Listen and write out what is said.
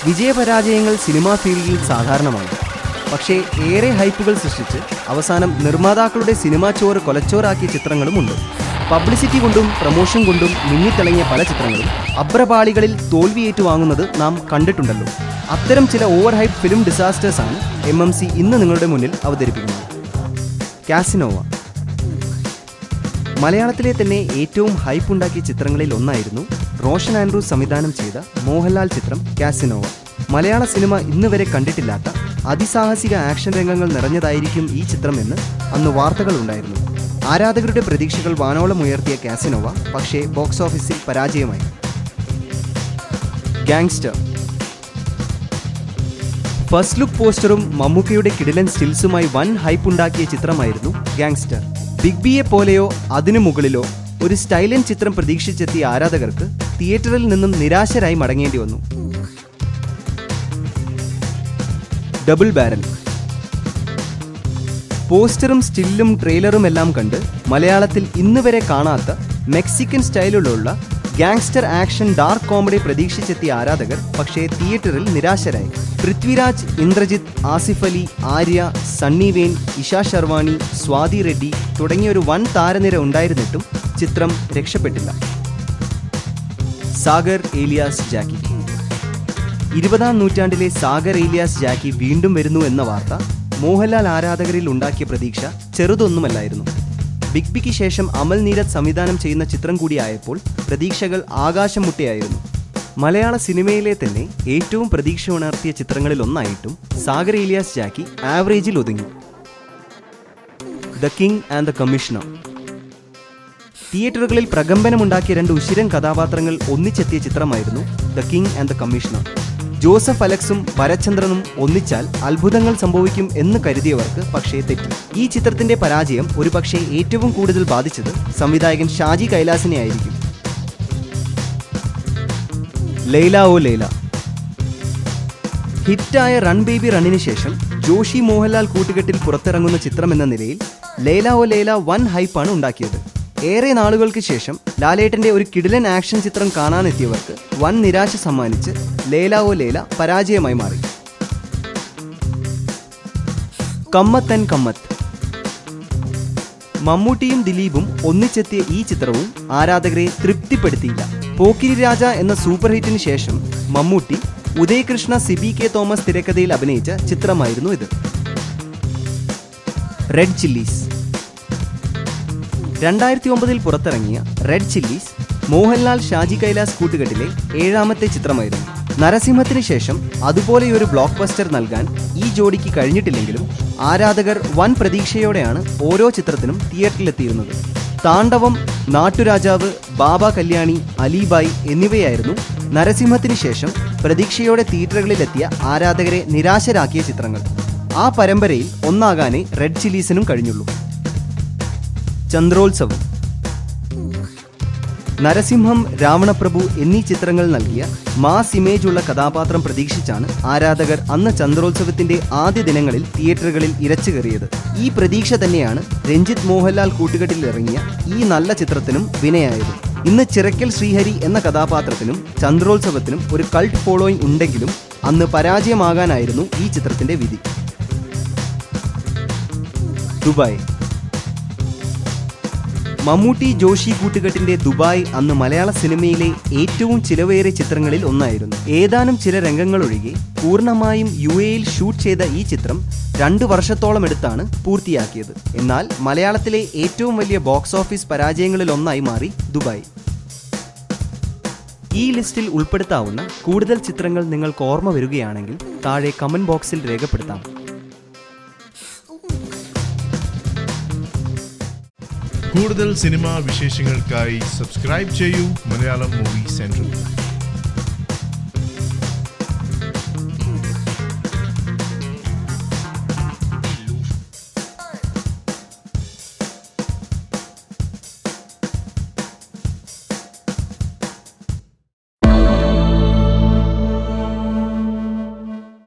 വിജയപരാജയങ്ങൾ cinema ഫീൽഡിൽ സാധാരണമാണ്. പക്ഷേ ഏറെ ഹൈപ്പുകൾ സൃഷ്ടിച്ച് അവസാനം നിർമ്മാതാക്കളുടെ സിനിമാ ചോറ് കൊലച്ചോറാക്കിയ ചിത്രങ്ങളുമുണ്ട്. പബ്ലിസിറ്റി കൊണ്ടും പ്രമോഷൻ കൊണ്ടും മിന്നിത്തിളങ്ങിയ പല ചിത്രങ്ങളും അബ്രപാളികളിൽ തോൽവി ഏറ്റുവാങ്ങുന്നത് നാം കണ്ടിട്ടുണ്ടല്ലോ. അത്തരം ചില ഓവർ ഹൈപ്പ് ഫിലിം ഡിസാസ്റ്റേഴ്സാണ് MMC ഇന്ന് നിങ്ങളുടെ മുന്നിൽ അവതരിപ്പിക്കുന്നത്. കാസിനോവ മലയാളത്തിലെ തന്നെ ഏറ്റവും ഹൈപ്പ് ഉണ്ടാക്കിയ ചിത്രങ്ങളിൽ ഒന്നായിരുന്നു റോഷൻ ആൻഡ്രൂസ് സംവിധാനം ചെയ്ത മോഹൻലാൽ ചിത്രം കാസിനോവ. മലയാള സിനിമ ഇന്ന് വരെ കണ്ടിട്ടില്ലാത്ത അതിസാഹസിക ആക്ഷൻ രംഗങ്ങൾ നിറഞ്ഞതായിരിക്കും ഈ ചിത്രം എന്ന് അന്ന് വാർത്തകൾ ഉണ്ടായിരുന്നു. ആരാധകരുടെ പ്രതീക്ഷകൾ വാനോളം ഉയർത്തിയ കാസിനോവ പക്ഷേ ബോക്സ് ഓഫീസിൽ പരാജയമായി. ഗാങ്സ്റ്റർ ഫസ്റ്റ് ലുക്ക് പോസ്റ്ററും മമ്മൂക്കയുടെ കിടിലൻ സ്റ്റിൽസുമായി വൻ ഹൈപ്പ് ഉണ്ടാക്കിയ ചിത്രമായിരുന്നു ഗാങ്സ്റ്റർ. ബിഗ് ബിയെ പോലെയോ അതിനു മുകളിലോ ഒരു സ്റ്റൈലൻ ചിത്രം പ്രതീക്ഷിച്ചെത്തിയ ആരാധകർക്ക് തിയേറ്ററിൽ നിന്നും നിരാശരായി മടങ്ങേണ്ടി വന്നു. ഡബിൾ ബാരൽ പോസ്റ്ററും സ്റ്റില്ലും ട്രെയിലറും എല്ലാം കണ്ട് മലയാളത്തിൽ ഇന്ന് വരെ കാണാത്ത മെക്സിക്കൻ സ്റ്റൈലിലുള്ള ഗാങ്സ്റ്റർ ആക്ഷൻ ഡാർക്ക് കോമഡി പ്രതീക്ഷിച്ചെത്തിയ ആരാധകർ പക്ഷേ തിയേറ്ററിൽ നിരാശരായി. പൃഥ്വിരാജ്, ഇന്ദ്രജിത്ത്, ആസിഫ് അലി, ആര്യ, സണ്ണി വെയിൻ, ഇഷ ശർവാണി, സ്വാതി റെഡ്ഡി തുടങ്ങിയ ഒരു വൻ താരനിര ഉണ്ടായിരുന്നിട്ടും ചിത്രം രക്ഷപ്പെട്ടില്ല. സാഗർ ഏലിയാസ് ജാക്കി 20-ാം നൂറ്റാണ്ടിലെ സാഗർ ഏലിയാസ് ജാക്കി വീണ്ടും വരുന്നു എന്ന വാർത്ത മോഹൻലാൽ ആരാധകരിൽ ഉണ്ടാക്കിയ പ്രതീക്ഷ ചെറുതൊന്നുമല്ലായിരുന്നു. ബിഗ് ബിക്ക് ശേഷം അമൽ നീരദ് സംവിധാനം ചെയ്യുന്ന ചിത്രം കൂടിയായപ്പോൾ പ്രതീക്ഷകൾ ആകാശം മുട്ടിയായിരുന്നു. മലയാള സിനിമയിലെ തന്നെ ഏറ്റവും പ്രതീക്ഷ ഉണർത്തിയ ചിത്രങ്ങളിൽ ഒന്നായിട്ടും സാഗർ ഏലിയാസ് ജാക്കി ആവറേജിൽ ഒതുങ്ങി. The king and the commissioner തിയേറ്ററുകളിൽ പ്രകമ്പനമുണ്ടാക്കിയ രണ്ട് ഉശിരൻ കഥാപാത്രങ്ങൾ ഒന്നിച്ചെത്തിയ ചിത്രമായിരുന്നു the king and the commissioner. Joseph അലക്സും ഭരചന്ദ്രനും ഒന്നിച്ചാൽ അത്ഭുതങ്ങൾ സംഭവിക്കും എന്ന് കരുതിയവർക്ക് പക്ഷേ തെറ്റി. ഈ ചിത്രത്തിന്റെ പരാജയം ഒരുപക്ഷെ ഏറ്റവും കൂടുതൽ ബാധിച്ചത് സംവിധായകൻ ഷാജി കൈലാസിനെ ആയിരിക്കും. ലൈല ഓ ലൈല ഹിറ്റായ റൺ ബേബി റണ്ണിന് ശേഷം ജോഷി മോഹൻലാൽ കൂട്ടുകെട്ടിൽ പുറത്തിറങ്ങുന്ന ചിത്രം എന്ന നിലയിൽ ലൈല ഓ ലൈല വൻ ഹൈപ്പാണ് ഉണ്ടാക്കിയത്. ഏറെ നാളുകൾക്ക് ശേഷം ലാലേട്ടന്റെ ഒരു കിടിലൻ ആക്ഷൻ ചിത്രം കാണാനെത്തിയവർക്ക് വൻ നിരാശ സമ്മാനിച്ച് ലൈല ഓ ലൈല പരാജയമായി മാറി. കമ്മത്ത് ആൻഡ് കമ്മത്ത് മമ്മൂട്ടിയും ദിലീപും ഒന്നിച്ചെത്തിയ ഈ ചിത്രവും ആരാധകരെ തൃപ്തിപ്പെടുത്തിയില്ല. പോക്കിരി രാജ എന്ന സൂപ്പർ ഹിറ്റിന് ശേഷം മമ്മൂട്ടി ഉദയകൃഷ്ണ സിബി കെ തോമസ് തിരക്കഥയിൽ അഭിനയിച്ച ചിത്രമായിരുന്നു ഇത്. റെഡ് ചില്ലീസ് 2009 പുറത്തിറങ്ങിയ റെഡ് ചില്ലീസ് മോഹൻലാൽ ഷാജി കൈലാസ് കൂട്ടുകെട്ടിലെ 7ാമത്തെ ചിത്രമായിരുന്നു. നരസിംഹത്തിന് ശേഷം അതുപോലെയൊരു ബ്ലോക്ക് ബസ്റ്റർ നൽകാൻ ഈ ജോഡിക്ക് കഴിഞ്ഞിട്ടില്ലെങ്കിലും ആരാധകർ വൻ പ്രതീക്ഷയോടെയാണ് ഓരോ ചിത്രത്തിനും തിയേറ്ററിലെത്തിയിരുന്നത്. താണ്ഡവം, നാട്ടുരാജാവ്, ബാബ കല്യാണി, അലിബായ് എന്നിവയായിരുന്നു നരസിംഹത്തിന് ശേഷം പ്രതീക്ഷയോടെ തിയേറ്ററുകളിലെത്തിയ ആരാധകരെ നിരാശരാക്കിയ ചിത്രങ്ങൾ. ആ പരമ്പരയിൽ ഒന്നാകാനേ റെഡ് ചില്ലീസിനും കഴിഞ്ഞുള്ളൂ. ചന്ദ്രോത്സവം നരസിംഹം, രാവണപ്രഭു എന്നീ ചിത്രങ്ങൾ നൽകിയ മാസ് ഇമേജുള്ള കഥാപാത്രം പ്രതീക്ഷിച്ചാണ് ആരാധകർ അന്ന് ചന്ദ്രോത്സവത്തിന്റെ ആദ്യ ദിനങ്ങളിൽ തിയേറ്ററുകളിൽ ഇരച്ചു കയറിയത്. ഈ പ്രതീക്ഷ തന്നെയാണ് രഞ്ജിത്ത് മോഹൻലാൽ കൂട്ടുകെട്ടിൽ ഇറങ്ങിയ ഈ നല്ല ചിത്രത്തിനും വിനയായത്. ഇന്ന് ചിറക്കൽ ശ്രീഹരി എന്ന കഥാപാത്രത്തിനും ചന്ദ്രോത്സവത്തിനും ഒരു കൾട്ട് ഫോളോയിങ് ഉണ്ടെങ്കിലും അന്ന് പരാജയമാകാനായിരുന്നു ഈ ചിത്രത്തിന്റെ വിധി. ദുബായ് മമ്മൂട്ടി ജോഷി കൂട്ടുകെട്ടിന്റെ ദുബായ് അന്ന് മലയാള സിനിമയിലെ ഏറ്റവും ചിലവേറിയ ചിത്രങ്ങളിൽ ഒന്നായിരുന്നു. ഏതാനും ചില രംഗങ്ങൾ ഒഴികെ പൂർണ്ണമായും UAE-യിൽ ഷൂട്ട് ചെയ്ത ഈ ചിത്രം 2 വർഷത്തോളം എടുത്താണ് പൂർത്തിയാക്കിയത്. എന്നാൽ മലയാളത്തിലെ ഏറ്റവും വലിയ ബോക്സ് ഓഫീസ് പരാജയങ്ങളിൽ ഒന്നായി മാറി ദുബായ്. ഈ ലിസ്റ്റിൽ ഉൾപ്പെടുത്താവുന്ന കൂടുതൽ ചിത്രങ്ങൾ നിങ്ങൾക്ക് ഓർമ്മ വരികയാണെങ്കിൽ താഴെ കമന്റ് ബോക്സിൽ രേഖപ്പെടുത്താം. കൂടുതൽ സിനിമാ വിശേഷങ്ങൾക്കായി സബ്സ്ക്രൈബ് ചെയ്യൂ മലയാളം മൂവി സെൻട്രൽ.